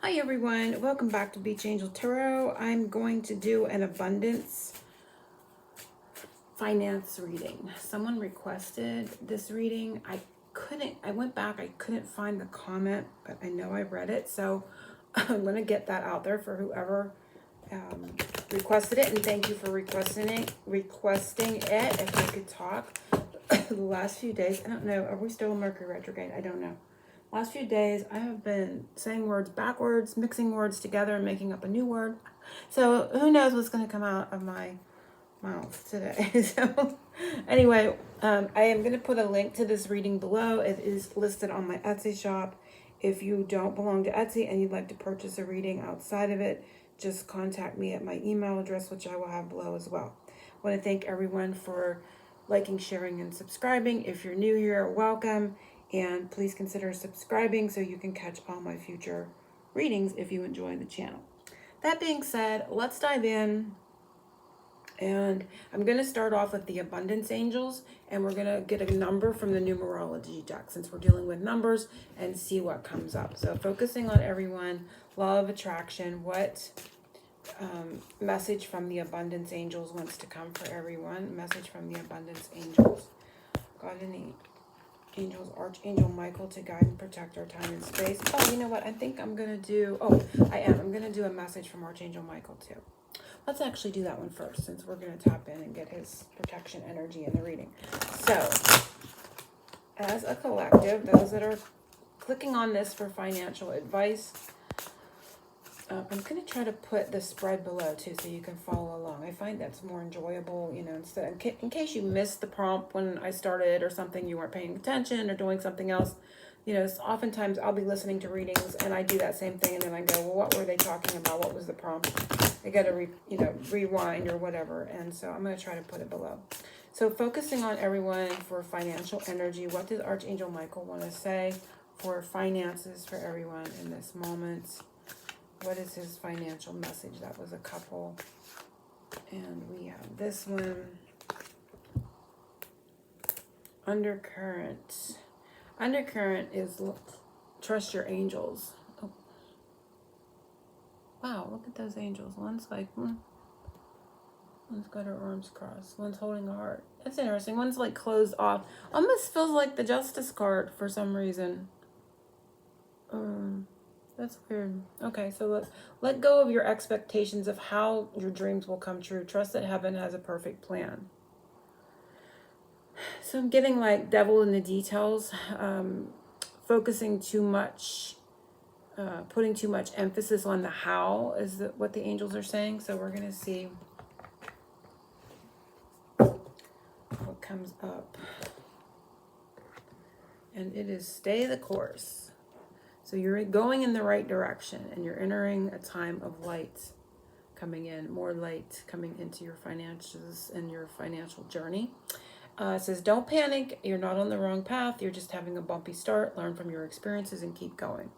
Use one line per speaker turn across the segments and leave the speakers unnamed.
Hi everyone, welcome back to Beach Angel Tarot. I'm going to do an abundance finance reading. Someone requested this reading. I went back, I couldn't find the comment, but I know I read it. So I'm going to get that out there for whoever requested it. And thank you for requesting it. If I could talk. The last few days, I don't know, are we still in Mercury retrograde? I don't know. Last few days, I have been saying words backwards, mixing words together, and making up a new word. So who knows what's going to come out of my mouth today. So anyway, I am going to put a link to this reading below. It is listed on my Etsy shop. If you don't belong to Etsy and you'd like to purchase a reading outside of it, just contact me at my email address, which I will have below as well. I want to thank everyone for liking, sharing, and subscribing. If you're new here, welcome. And please consider subscribing so you can catch all my future readings if you enjoy the channel. That being said, let's dive in. And I'm going to start off with the Abundance Angels, and we're going to get a number from the numerology deck since we're dealing with numbers and see what comes up. So focusing on everyone, law of attraction, what message from the Abundance Angels wants to come for everyone. Message from the Abundance Angels. God and the angels, Archangel Michael to guide and protect our time and space. Oh, you know what? I think I'm going to do, I'm going to do a message from Archangel Michael too. Let's actually do that one first since we're going to tap in and get his protection energy in the reading. So, as a collective, those that are clicking on this for financial advice, I'm going to try to put the spread below too so you can follow along. I find that's more enjoyable, instead in case you missed the prompt when I started or something, you weren't paying attention or doing something else. Oftentimes I'll be listening to readings and I do that same thing and then I go, well, what were they talking about? What was the prompt? I got to rewind or whatever. And so I'm going to try to put it below. So focusing on everyone for financial energy, what does Archangel Michael want to say for finances for everyone in this moment? What is his financial message? That was a couple. And we have this one. Undercurrent. Undercurrent is trust your angels. Oh. Wow, look at those angels. One's like, one's got her arms crossed. One's holding a heart. That's interesting. One's like closed off. Almost feels like the Justice card for some reason. That's weird. Okay, so let go of your expectations of how your dreams will come true. Trust that heaven has a perfect plan. So I'm getting like devil in the details, focusing too much, putting too much emphasis on the how is what the angels are saying. So we're going to see what comes up. And it is stay the course. So you're going in the right direction and you're entering a time of light coming in, more light coming into your finances and your financial journey. It says, don't panic. You're not on the wrong path. You're just having a bumpy start. Learn from your experiences and keep going.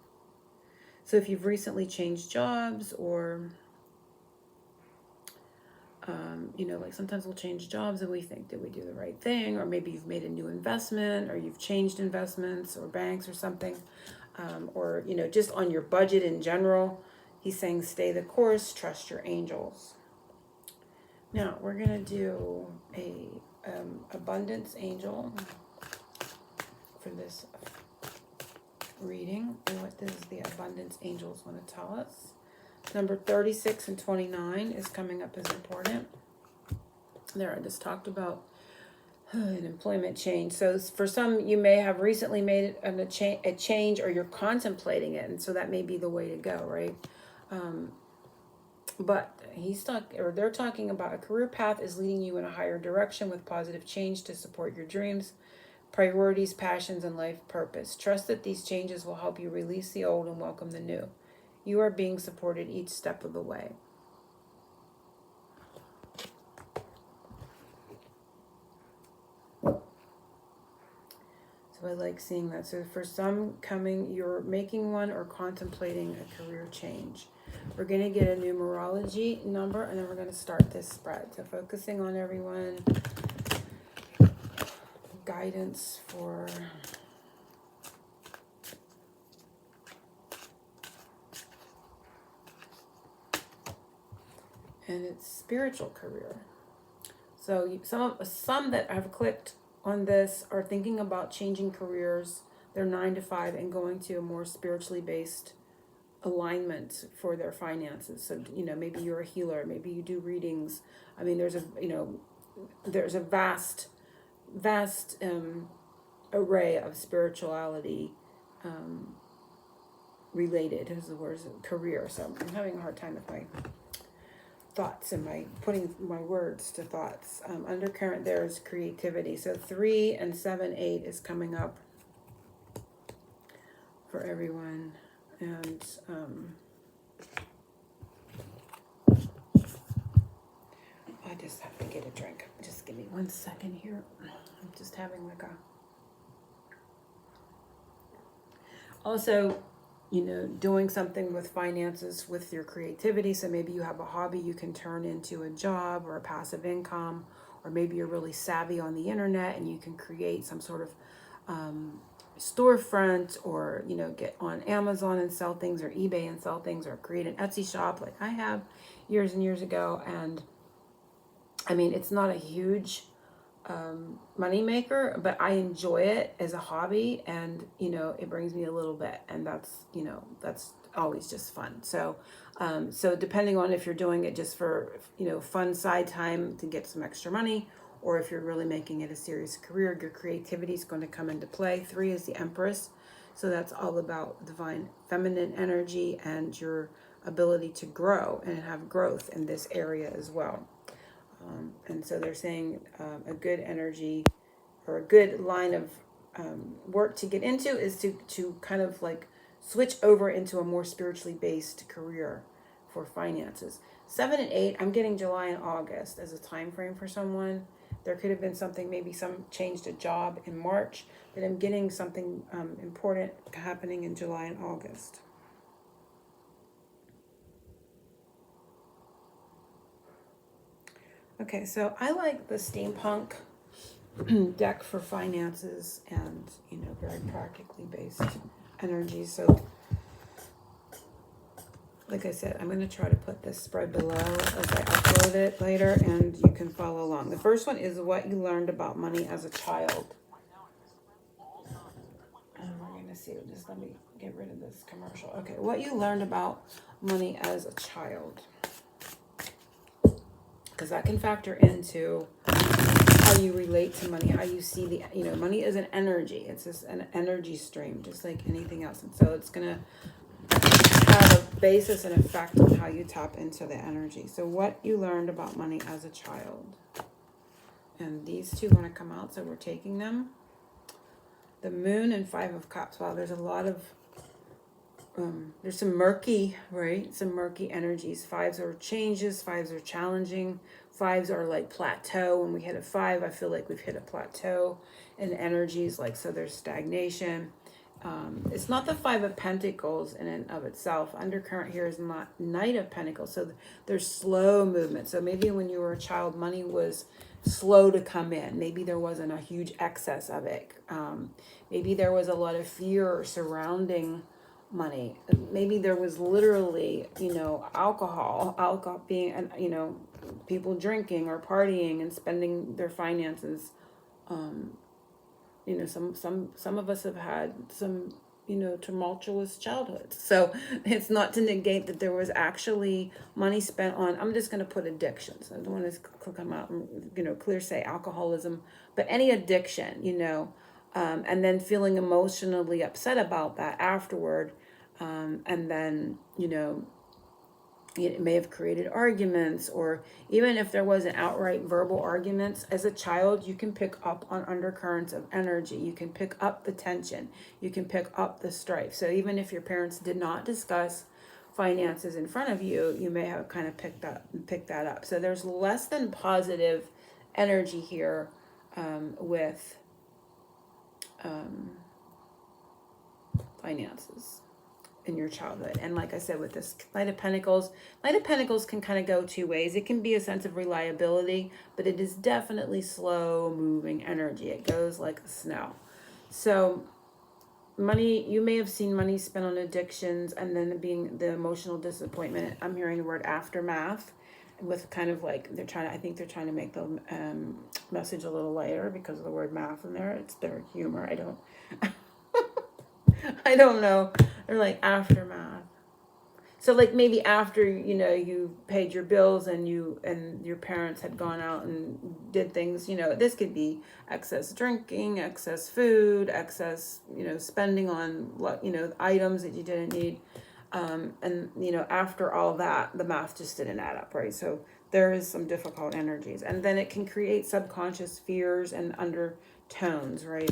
So if you've recently changed jobs or, like sometimes we'll change jobs and we think, did we do the right thing? Or maybe you've made a new investment or you've changed investments or banks or something. Or, just on your budget in general. He's saying, stay the course, trust your angels. Now, we're going to do a abundance angel for this reading. And what does the abundance angels want to tell us? Number 36 and 29 is coming up as important. There, I just talked about an employment change. So for some, you may have recently made a change or you're contemplating it. And so that may be the way to go, right? But they're talking about a career path is leading you in a higher direction with positive change to support your dreams, priorities, passions, and life purpose. Trust that these changes will help you release the old and welcome the new. You are being supported each step of the way. So I like seeing that. So for some you're making one or contemplating a career change. We're going to get a numerology number and then we're going to start this spread. So focusing on everyone. Guidance for and it's spiritual career. So some that have clicked on this are thinking about changing careers, their 9 to 5, and going to a more spiritually based alignment for their finances. So, maybe you're a healer, maybe you do readings. I mean, there's a vast array of spirituality related as the words career. So I'm having a hard time with my thoughts and my putting my words to thoughts. Undercurrent there is creativity. So 3 and 7, 8 is coming up for everyone. And I just have to get a drink. Just give me 1 second here. I'm just having like a... Also, doing something with finances with your creativity. So maybe you have a hobby you can turn into a job or a passive income, or maybe you're really savvy on the internet and you can create some sort of storefront, or get on Amazon and sell things, or eBay and sell things, or create an Etsy shop like I have years and years ago. And I mean, it's not a huge money maker, but I enjoy it as a hobby, and it brings me a little bit, and that's always just fun. So so depending on if you're doing it just for fun side time to get some extra money, or if you're really making it a serious career, your creativity is going to come into play. 3 is the Empress, so that's all about divine feminine energy and your ability to grow and have growth in this area as well. And so they're saying a good energy or a good line of work to get into is to kind of like switch over into a more spiritually based career for finances. 7 and 8, I'm getting July and August as a time frame for someone. There could have been something, maybe some changed a job in March, but I'm getting something important happening in July and August. Okay, so I like the steampunk deck for finances and, very practically based energy. So, like I said, I'm going to try to put this spread below as I upload it later, and you can follow along. The first one is what you learned about money as a child. And we're going to see, just let me get rid of this commercial. Okay, what you learned about money as a child. Because that can factor into how you relate to money, how you see the, money is an energy. It's just an energy stream, just like anything else. And so it's going to have a basis and effect on how you tap into the energy. So what you learned about money as a child. And these two want to come out, so we're taking them. The Moon and 5 of Cups. Wow, there's a lot of, there's some murky, right? Some murky energies. 5s are changes. 5s are challenging. 5s are like plateau. When we hit a 5, I feel like we've hit a plateau in energies. Like, so there's stagnation. It's not the 5 of Pentacles in and of itself. Undercurrent here is not Knight of Pentacles. So there's slow movement. So maybe when you were a child, money was slow to come in. Maybe there wasn't a huge excess of it. Maybe there was a lot of fear surrounding money. Maybe there was literally, alcohol being, people drinking or partying and spending their finances. Some of us have had some, tumultuous childhoods. So it's not to negate that there was actually money spent on, I'm just going to put addictions. I don't want to come out and, clear say alcoholism, but any addiction, and then feeling emotionally upset about that afterward. And then, it may have created arguments, or even if there wasn't outright verbal arguments, as a child, you can pick up on undercurrents of energy. You can pick up the tension. You can pick up the strife. So even if your parents did not discuss finances in front of you, you may have kind of picked that up. So there's less than positive energy here with finances in your childhood. And like I said, with this Knight of Pentacles can kind of go two ways. It can be a sense of reliability, but it is definitely slow moving energy. It goes like snow. So money, you may have seen money spent on addictions, and then being the emotional disappointment. I'm hearing the word aftermath with kind of like, I think they're trying to make the message a little lighter because of the word math in there. It's their humor. I don't know. They're like aftermath. So like maybe after, you paid your bills and your parents had gone out and did things, this could be excess drinking, excess food, excess, spending on, items that you didn't need. And after all that, the math just didn't add up, right? So there is some difficult energies, and then it can create subconscious fears and undertones, right?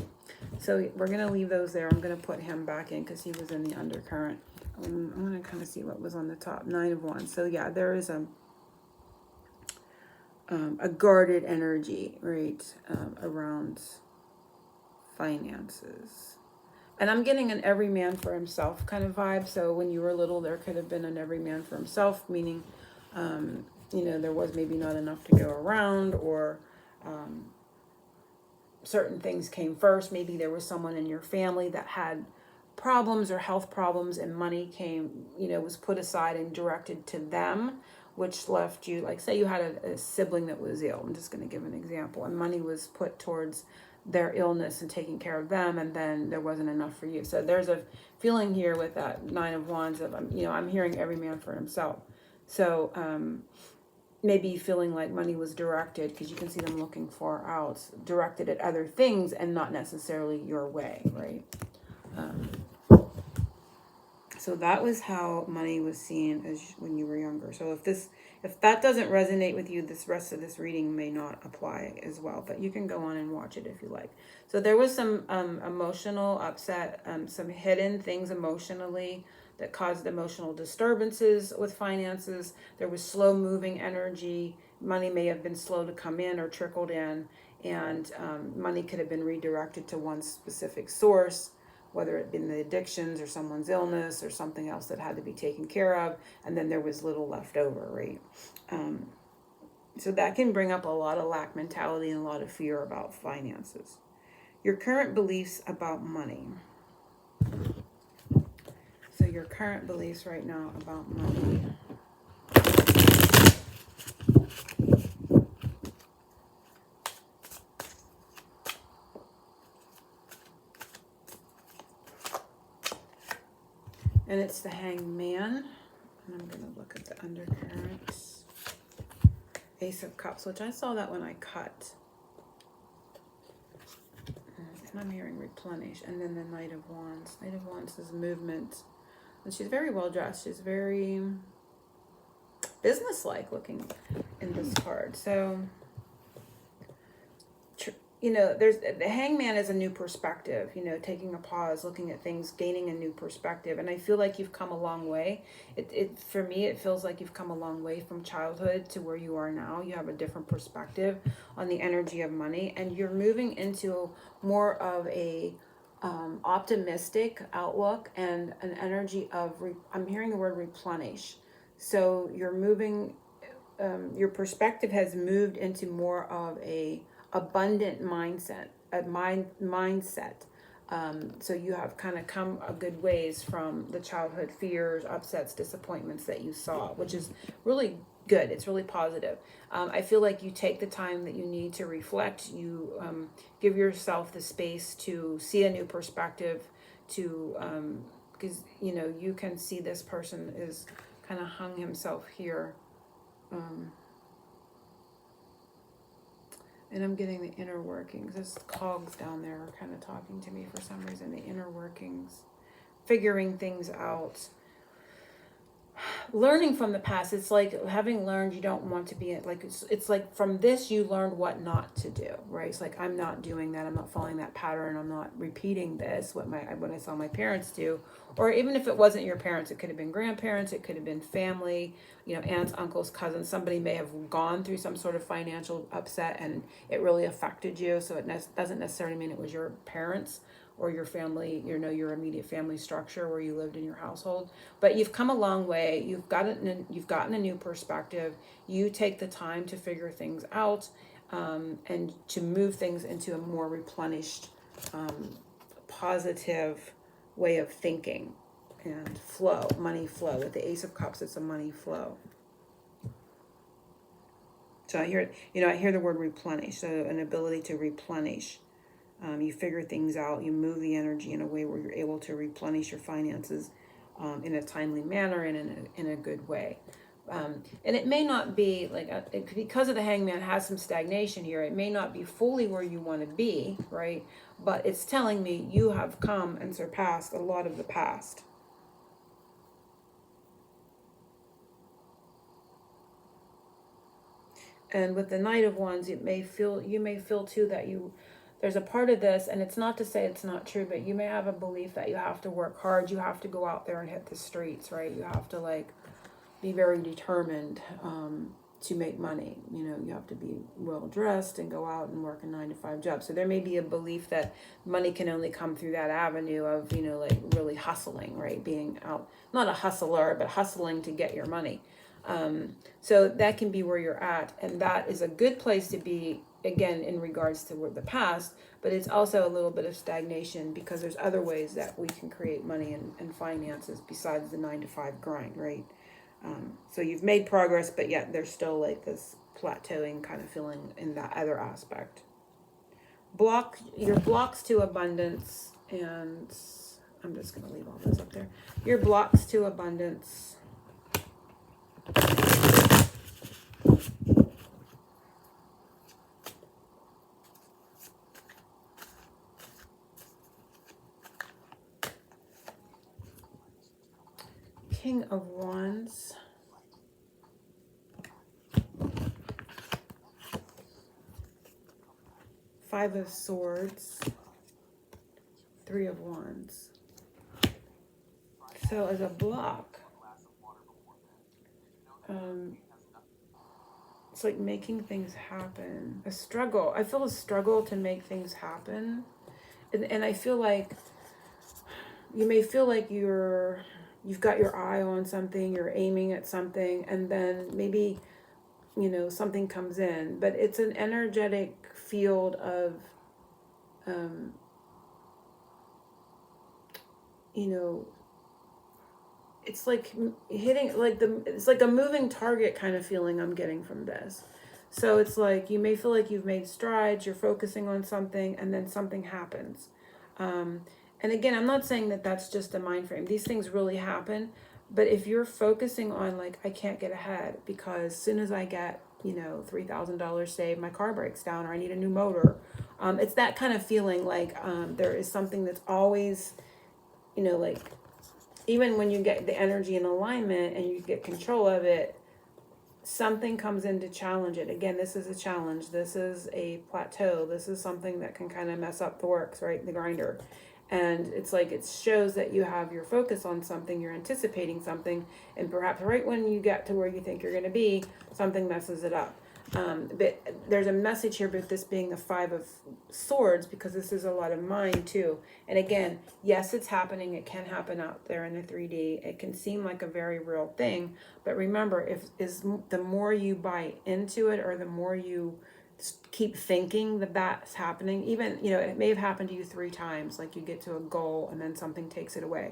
So we're going to leave those there. I'm going to put him back in because he was in the undercurrent. I'm going to kind of see what was on the top. 9 of Wands. So yeah, there is a guarded energy, right, around finances. And I'm getting an every man for himself kind of vibe. So when you were little, there could have been an every man for himself, meaning, there was maybe not enough to go around, or certain things came first. Maybe there was someone in your family that had problems or health problems, and money came, was put aside and directed to them, which left you, like say you had a sibling that was ill. I'm just going to give an example. And money was put towards their illness and taking care of them, and then there wasn't enough for you. So there's a feeling here with that 9 of Wands of, I'm hearing every man for himself. So maybe feeling like money was directed, because you can see them looking far out, directed at other things and not necessarily your way, right? So that was how money was seen as when you were younger. So if that doesn't resonate with you, this rest of this reading may not apply as well, but you can go on and watch it if you like. So there was some emotional upset, some hidden things emotionally that caused emotional disturbances with finances. There was slow moving energy. Money may have been slow to come in or trickled in, and money could have been redirected to one specific source, whether it been the addictions or someone's illness or something else that had to be taken care of, and then there was little left over, right? So that can bring up a lot of lack mentality and a lot of fear about finances. Your current beliefs about money. So your current beliefs right now about money. And it's the Hanged Man. And I'm going to look at the undercurrents. Ace of Cups, which I saw that when I cut. And I'm hearing replenish. And then the Knight of Wands. Knight of Wands is movement. And she's very well dressed. She's very businesslike looking in this card. So, there's the Hangman is a new perspective, taking a pause, looking at things, gaining a new perspective. And I feel like you've come a long way. For me, it feels like you've come a long way from childhood to where you are now. You have a different perspective on the energy of money, and you're moving into more of a optimistic outlook and an energy of, I'm hearing the word replenish. So you're moving, your perspective has moved into more of a abundant mindset, mindset. So you have kind of come a good ways from the childhood fears, upsets, disappointments that you saw, which is really good. It's really positive. I feel like you take the time that you need to reflect. You give yourself the space to see a new perspective, to because you can see this person is kind of hung himself here. And I'm getting the inner workings. This cogs down there are kind of talking to me for some reason. The inner workings, figuring things out, learning from the past. It's like having learned you don't want to be like, it's like from this you learned what not to do, right? It's like, I'm not doing that. I'm not following that pattern. I'm not repeating this, what I saw my parents do. Or even if it wasn't your parents, it could have been grandparents, it could have been family, aunts, uncles, cousins. Somebody may have gone through some sort of financial upset and it really affected you. So it doesn't necessarily mean it was your parents or your family, your immediate family structure where you lived in your household. But you've come a long way. You've gotten a new perspective. You take the time to figure things out, and to move things into a more replenished, positive way of thinking and flow, money flow. With the Ace of Cups, it's a money flow. So I hear, I hear the word replenish. So an ability to replenish. You figure things out. You move the energy in a way where you're able to replenish your finances in a timely manner and in a good way. And it may not be like, because of the Hangman has some stagnation here, it may not be fully where you want to be, right? But it's telling me you have come and surpassed a lot of the past. And with the Knight of Wands, you may feel too that there's a part of this, and it's not to say it's not true, but you may have a belief that you have to work hard, you have to go out there and hit the streets, right? You have to like be very determined to make money. You have to be well dressed and go out and work a 9-to-5 job. So there may be a belief that money can only come through that avenue of, like really hustling, right? Being out, not a hustler, but hustling to get your money. So that can be where you're at, and that is a good place to be, again, in regards to the past, but it's also a little bit of stagnation because there's other ways that we can create money and finances besides the 9-to-5 grind, right? So you've made progress, but yet there's still like this plateauing kind of feeling in that other aspect. Your blocks to abundance, and I'm just going to leave all this up there. Your blocks to abundance. King of Wands. Five of Swords. Three of Wands. So as a block, it's like making things happen. A struggle. I feel a struggle to make things happen. And I feel like you may feel like you've got your eye on something, you're aiming at something, and then maybe, something comes in. But it's an energetic field of, it's like hitting, it's like a moving target kind of feeling I'm getting from this. So it's like you may feel like you've made strides, you're focusing on something, and then something happens. And again, I'm not saying that that's just a mind frame. These things really happen. But if you're focusing on like, I can't get ahead because as soon as I get, $3,000 saved, my car breaks down or I need a new motor. It's that kind of feeling like there is something that's always, like, even when you get the energy in alignment and you get control of it, something comes in to challenge it. Again, this is a challenge. This is a plateau. This is something that can kind of mess up the works, right? The grinder. And it's like it shows that you have your focus on something, you're anticipating something, and perhaps right when you get to where you think you're going to be, something messes it up. But there's a message here with this being the Five of Swords, because this is a lot of mind too. And again, yes, it's happening. It can happen out there in the 3D. It can seem like a very real thing. But remember, the more you buy into it, or the more you keep thinking that that's happening, even, it may have happened to you 3 times, like you get to a goal and then something takes it away.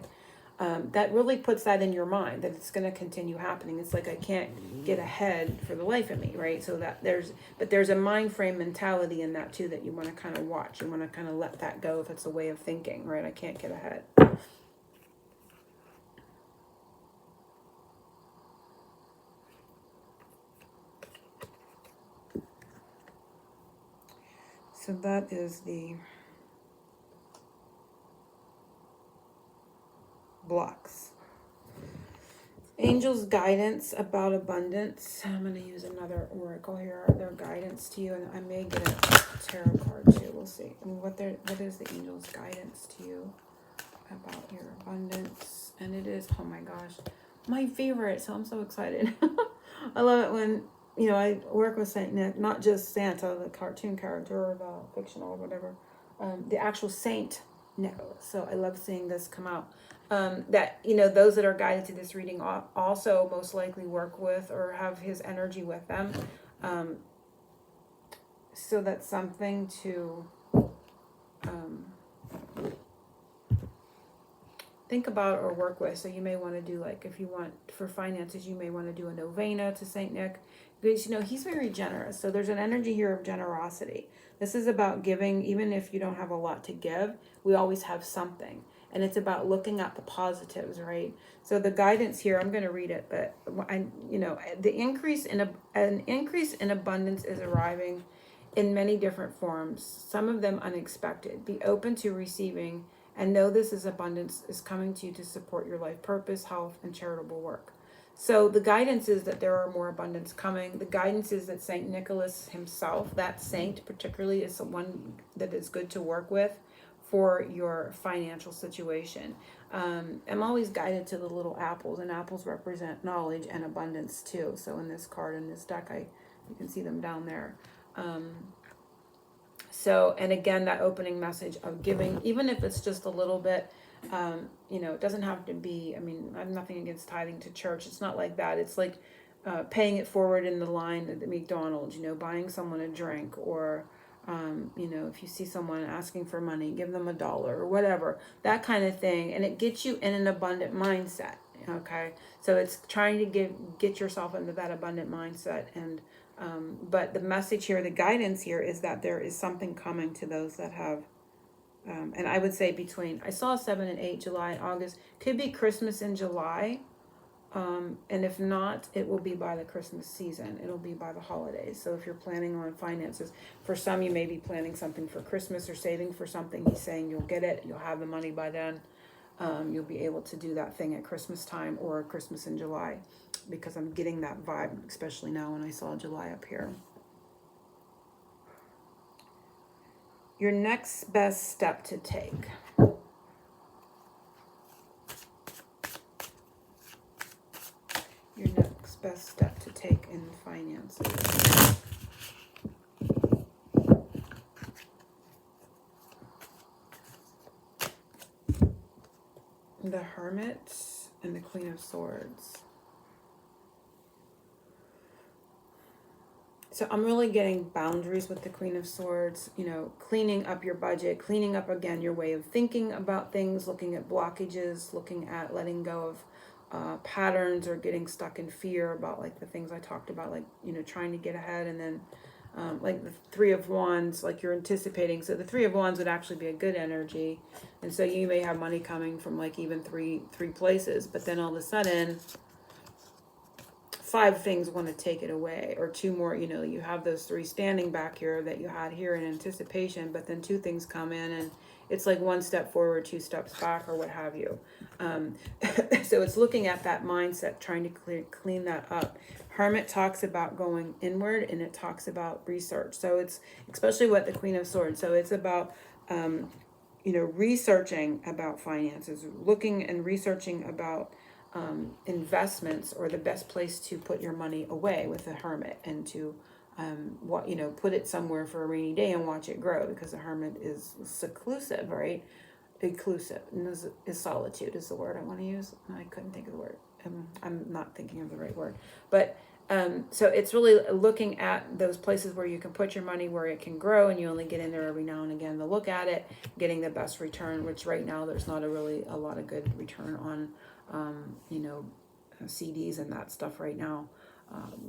That really puts that in your mind that it's going to continue happening. It's like I can't get ahead for the life of me, right? So that there's a mind frame mentality in that too that you want to kind of watch. You want to kind of let that go if it's a way of thinking, right? I can't get ahead. So that is the blocks. Angels' guidance about abundance. I'm going to use another oracle here. Their guidance to you, and I may get a tarot card too. We'll see. What is the angels' guidance to you about your abundance? And it is, oh my gosh, my favorite. So I'm so excited. I love it when, I work with Saint Nick, not just Santa, the cartoon character or the fictional or whatever, the actual Saint Nicholas. So I love seeing this come out. That, those that are guided to this reading also most likely work with or have his energy with them. So that's something to think about or work with. So you may want to do, like, if you want for finances, you may want to do a novena to Saint Nick, because he's very generous. So there's an energy here of generosity. This is about giving, even if you don't have a lot to give. We always have something, and it's about looking at the positives, right? So the guidance here, I'm going to read it, but the an increase in abundance is arriving in many different forms, some of them unexpected. Be open to receiving and know this is abundance is coming to you to support your life purpose, health, and charitable work. So the guidance is that there are more abundance coming. The guidance is that Saint Nicholas himself, that saint particularly, is someone that is good to work with for your financial situation. I'm always guided to the little apples, and apples represent knowledge and abundance too. So in this card, in this deck, you can see them down there. So, and again, that opening message of giving, even if it's just a little bit, it doesn't have to be, I mean, I have nothing against tithing to church. It's not like that. It's like paying it forward in the line at the McDonald's, buying someone a drink, or, if you see someone asking for money, give them $1 or whatever, that kind of thing. And it gets you in an abundant mindset. Okay. So it's trying to get yourself into that abundant mindset. And, but the message here, the guidance here is that there is something coming to those that have, and I would say I saw 7 and 8, July and August, could be Christmas in July. And if not, it will be by the Christmas season. It'll be by the holidays. So if you're planning on finances, for some, you may be planning something for Christmas or saving for something. He's saying you'll get it. You'll have the money by then. You'll be able to do that thing at Christmas time or Christmas in July, because I'm getting that vibe, especially now when I saw July up here. Your next best step to take. Your next best step to take in finances. The Hermit and the Queen of Swords. So I'm really getting boundaries with the Queen of Swords, cleaning up your budget, cleaning up, again, your way of thinking about things, looking at blockages, looking at letting go of patterns, or getting stuck in fear about, like, the things I talked about, like, trying to get ahead. And then like the Three of Wands, like you're anticipating. So the Three of Wands would actually be a good energy. And so you may have money coming from, like, even three places, but then all of a sudden 5 things want to take it away, or 2 more, you have those 3 standing back here that you had here in anticipation, but then 2 things come in, and it's like 1 step forward, 2 steps back, or what have you. So it's looking at that mindset, trying to clean that up. Hermit talks about going inward, and it talks about research. So it's especially what the Queen of Swords. So it's about, researching about finances, looking and researching about investments, or the best place to put your money away with the Hermit, and to put it somewhere for a rainy day and watch it grow, because the Hermit is seclusive, right? Inclusive, and is solitude is the word I want to use. I couldn't think of the word. I'm not thinking of the right word, but so it's really looking at those places where you can put your money, where it can grow, and you only get in there every now and again to look at it, getting the best return, which right now there's not a lot of good return on CDs and that stuff right now.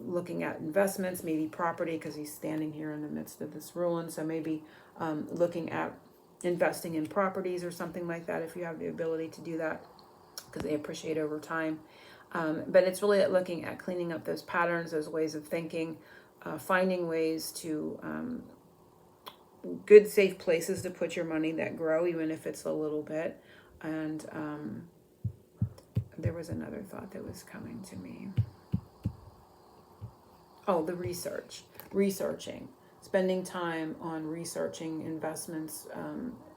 Looking at investments, maybe property, because he's standing here in the midst of this ruin. So maybe looking at investing in properties or something like that, if you have the ability to do that, because they appreciate over time. But it's really at looking at cleaning up those patterns, those ways of thinking, finding ways to good, safe places to put your money that grow, even if it's a little bit. And there was another thought that was coming to me. Oh, the researching, spending time on researching investments,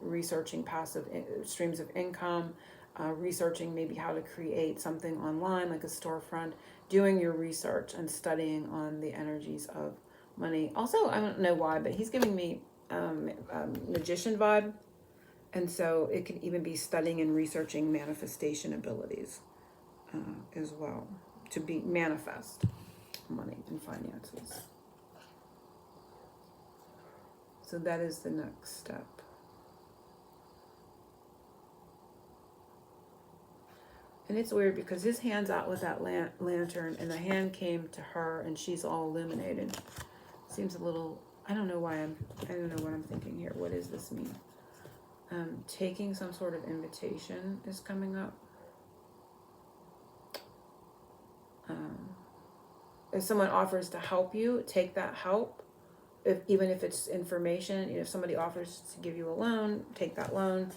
researching passive streams of income, researching maybe how to create something online, like a storefront, doing your research and studying on the energies of money. Also, I don't know why, but he's giving me magician vibe. And so it can even be studying and researching manifestation abilities as well, to be manifest money and finances. So that is the next step. And it's weird because his hand's out with that lantern, and the hand came to her, and she's all illuminated. Seems a little, I don't know what I'm thinking here. What does this mean? Taking some sort of invitation is coming up. If someone offers to help you, take that help. Even if it's information, if somebody offers to give you a loan, take that loan.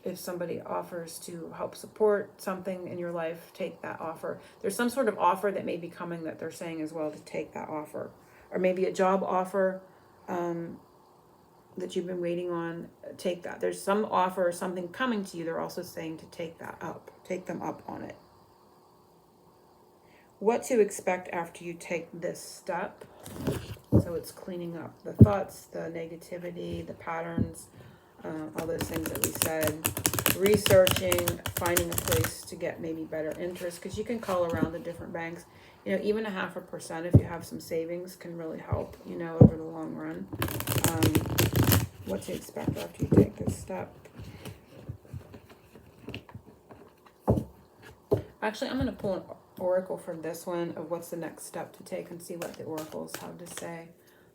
If somebody offers to help support something in your life, take that offer. There's some sort of offer that may be coming that they're saying as well to take that offer. Or maybe a job offer that you've been waiting on, take that. There's some offer or something coming to you. They're also saying to take that up, take them up on it. What to expect after you take this step. So it's cleaning up the thoughts, the negativity, the patterns, all those things that we said. Researching, finding a place to get maybe better interest, because you can call around the different banks. Even 0.5% if you have some savings can really help, over the long run. What to expect after you take this step. Actually, I'm going to pull an oracle from this one of what's the next step to take and see what the oracles have to say,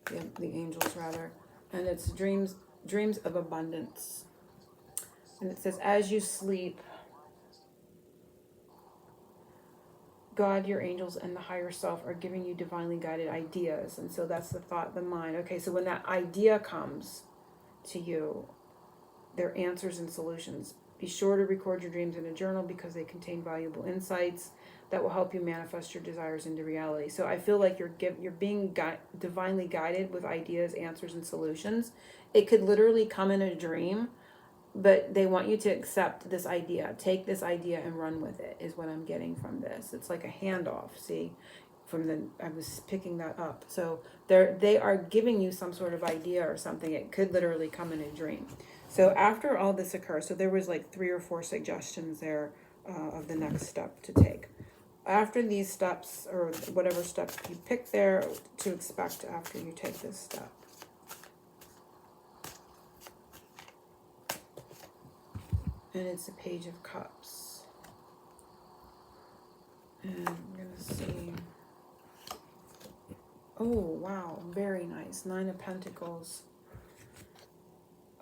the angels rather. And it's dreams of abundance. And it says, as you sleep, God, your angels, and the higher self are giving you divinely guided ideas. And so that's the thought, the mind. Okay, so when that idea comes to you, they're answers and solutions. Be sure to record your dreams in a journal because they contain valuable insights that will help you manifest your desires into reality. So I feel like you're being divinely guided with ideas, answers, and solutions. It could literally come in a dream, but they want you to accept this idea. Take this idea and run with it, is what I'm getting from this. It's like a handoff, see? I was picking that up. So they are giving you some sort of idea or something. It could literally come in a dream. So after all this occurs, so there was like 3 or 4 suggestions there of the next step to take. After these steps, or whatever step you pick there, to expect after you take this step. And it's a Page of Cups. And I'm going to see. Oh, wow. Very nice. 9 of Pentacles.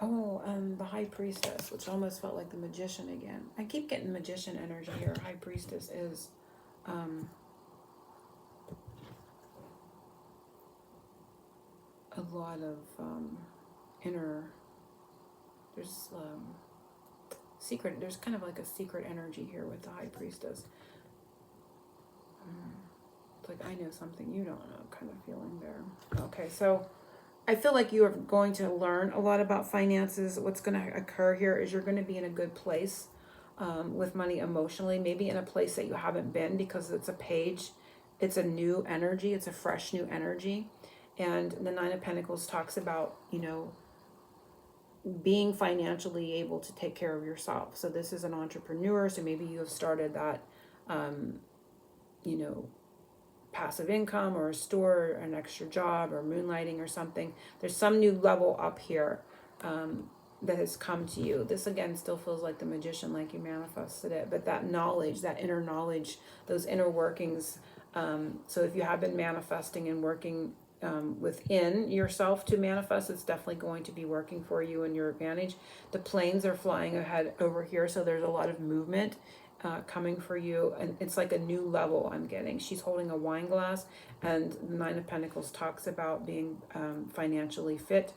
Oh, the High Priestess, which almost felt like the Magician again. I keep getting Magician energy here. High Priestess is a lot of inner, there's secret, there's kind of like a secret energy here with the High Priestess. It's like, I know something you don't know kind of feeling there. Okay, so I feel like you are going to learn a lot about finances. What's going to occur here is you're going to be in a good place with money emotionally, maybe in a place that you haven't been, because it's a page. It's a new energy. It's a fresh new energy. And the 9 of Pentacles talks about, being financially able to take care of yourself. So this is an entrepreneur. So maybe you have started that, passive income, or a store, or an extra job, or moonlighting or something. There's some new level up here that has come to you. This again still feels like the Magician, like you manifested it, but that knowledge, that inner knowledge, those inner workings. So if you have been manifesting and working within yourself to manifest, it's definitely going to be working for you in your advantage. The planes are flying ahead over here, so there's a lot of movement coming for you, and it's like a new level I'm getting. She's holding a wine glass, and the 9 of Pentacles talks about being financially fit,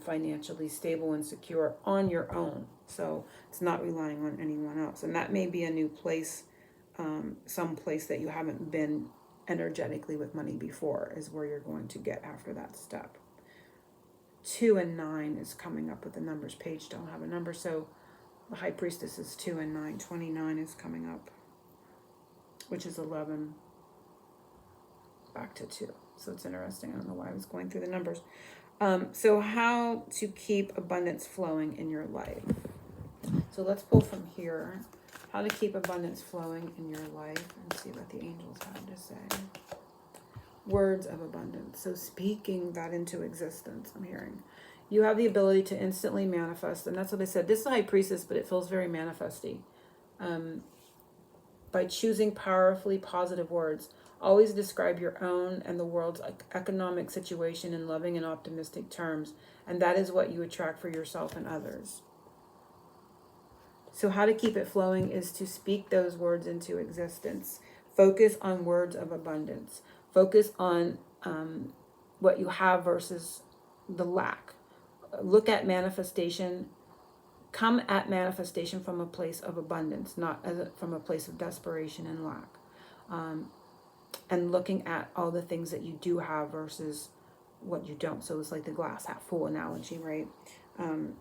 financially stable and secure on your own. So it's not relying on anyone else, and that may be a new place, some place that you haven't been energetically with money before, is where you're going to get after that step. 2 and 9 is coming up with the numbers. Page don't have a number, so the High Priestess is 2 and 9. 29 is coming up, which is 11 back to 2. So it's interesting. I don't know why I was going through the numbers. So how to keep abundance flowing in your life. So let's pull from here. How to keep abundance flowing in your life, and see what the angels have to say. Words of abundance. So speaking that into existence, I'm hearing. You have the ability to instantly manifest, and that's what they said. This is the High Priestess, but it feels very manifesty. By choosing powerfully positive words. Always describe your own and the world's economic situation in loving and optimistic terms, and that is what you attract for yourself and others. So, how to keep it flowing is to speak those words into existence. Focus on words of abundance. Focus on what you have versus the lack. Look at manifestation. Come at manifestation from a place of abundance, not from a place of desperation and lack. And looking at all the things that you do have versus what you don't. So it's like the glass half full analogy, right?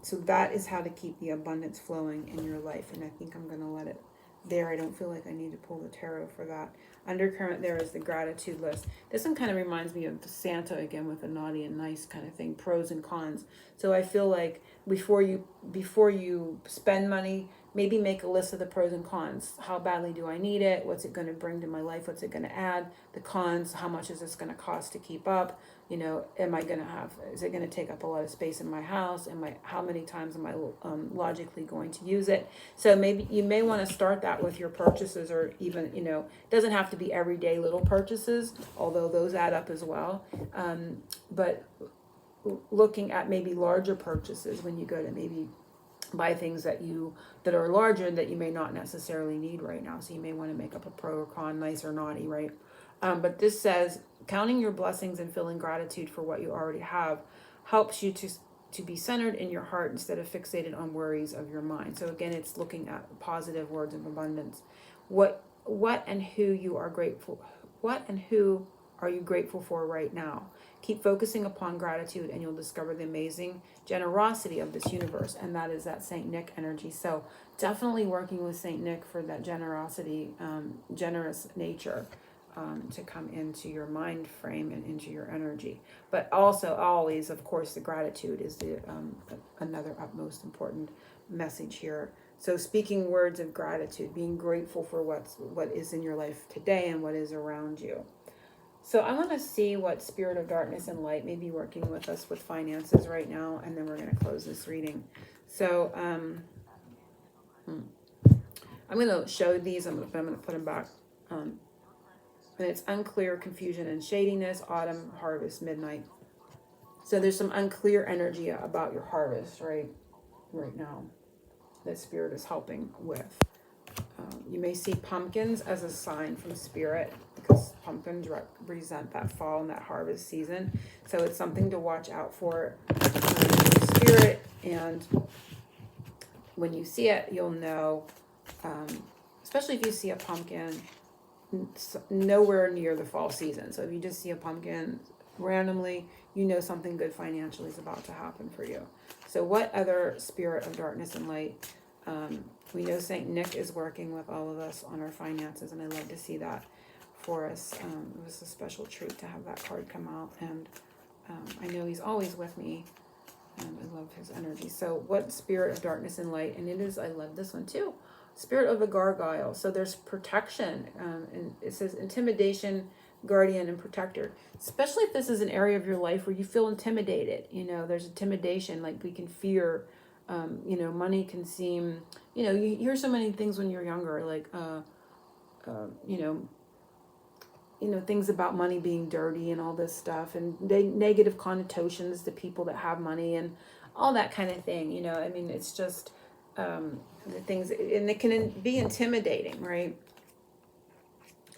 So that is how to keep the abundance flowing in your life. And I think I'm going to let it there. I don't feel like I need to pull the tarot for that. Undercurrent there is the gratitude list. This one kind of reminds me of Santa again, with a naughty and nice kind of thing, pros and cons. So I feel like before you spend money, maybe make a list of the pros and cons. How badly do I need it? What's it going to bring to my life? What's it going to add? The cons, how much is this going to cost to keep up? You know, is it going to take up a lot of space in my house? How many times am I logically going to use it? So maybe you may want to start that with your purchases, or even, it doesn't have to be everyday little purchases, although those add up as well. But looking at maybe larger purchases when you go to maybe buy things that are larger that you may not necessarily need right now. So you may want to make up a pro or con, nice or naughty, right? But this says counting your blessings and feeling gratitude for what you already have helps you to be centered in your heart instead of fixated on worries of your mind. So again, it's looking at positive words of abundance. What and who you are grateful. What and who are you grateful for right now? Keep focusing upon gratitude and you'll discover the amazing generosity of this universe. And that is that Saint Nick energy. So definitely working with Saint Nick for that generosity, generous nature to come into your mind frame and into your energy. But also always, of course, the gratitude is the another utmost important message here. So speaking words of gratitude, being grateful for what is in your life today and what is around you. So I want to see what Spirit of Darkness and Light may be working with us with finances right now, and then we're going to close this reading. So I'm going to show these, I'm going to put them back. And it's unclear, confusion, and shadiness, autumn, harvest, midnight. So there's some unclear energy about your harvest right now that Spirit is helping with. You may see pumpkins as a sign from Spirit, because pumpkins represent that fall and that harvest season. So it's something to watch out for Spirit. And when you see it, you'll know, especially if you see a pumpkin nowhere near the fall season. So if you just see a pumpkin randomly, you know something good financially is about to happen for you. So what other Spirit of Darkness and Light? We know Saint Nick is working with all of us on our finances, and I love to see that for us. It was a special treat to have that card come out, and I know he's always with me, and I love his energy. So what Spirit of Darkness and Light? And it is, I love this one too, Spirit of the Gargoyle. So there's protection, and it says intimidation, guardian, and protector. Especially if this is an area of your life where you feel intimidated. There's intimidation, like we can fear. Money can seem, you hear so many things when you're younger, like, things about money being dirty and all this stuff, and negative connotations to people that have money and all that kind of thing. It's just the things, and it can be intimidating, right?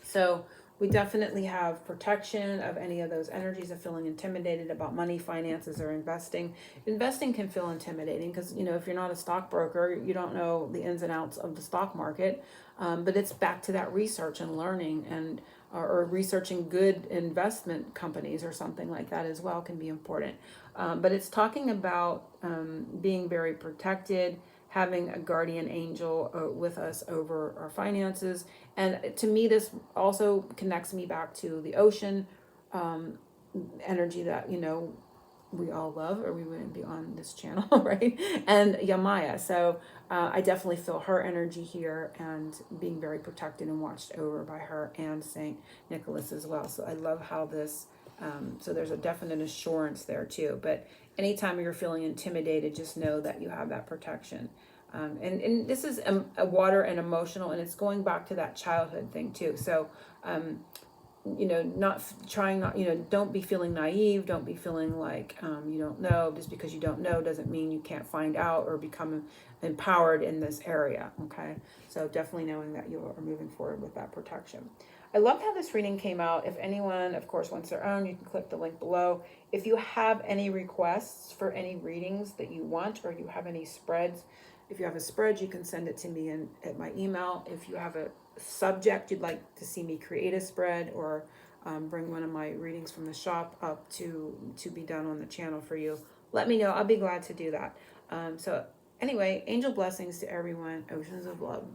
So we definitely have protection of any of those energies of feeling intimidated about money, finances, or investing. Investing can feel intimidating because, if you're not a stockbroker, you don't know the ins and outs of the stock market. But it's back to that research and learning, and or researching good investment companies or something like that as well can be important. But it's talking about being very protected, having a guardian angel with us over our finances. And to me, this also connects me back to the ocean energy that, we all love, or we wouldn't be on this channel, right? And Yamaya. So I definitely feel her energy here, and being very protected and watched over by her and Saint Nicholas as well. So I love how this, so there's a definite assurance there too. But anytime you're feeling intimidated, just know that you have that protection. And this is a water and emotional, and it's going back to that childhood thing too. So, don't be feeling naive. Don't be feeling like you don't know. Just because you don't know doesn't mean you can't find out or become empowered in this area. Okay, so definitely knowing that you are moving forward with that protection. I love how this reading came out. If anyone, of course, wants their own, you can click the link below. If you have any requests for any readings that you want, or you have any spreads, if you have a spread, you can send it to me at my email. If you have a subject you'd like to see me create a spread, or bring one of my readings from the shop up to be done on the channel for you, let me know. I'll be glad to do that. So anyway, angel blessings to everyone. Oceans of love.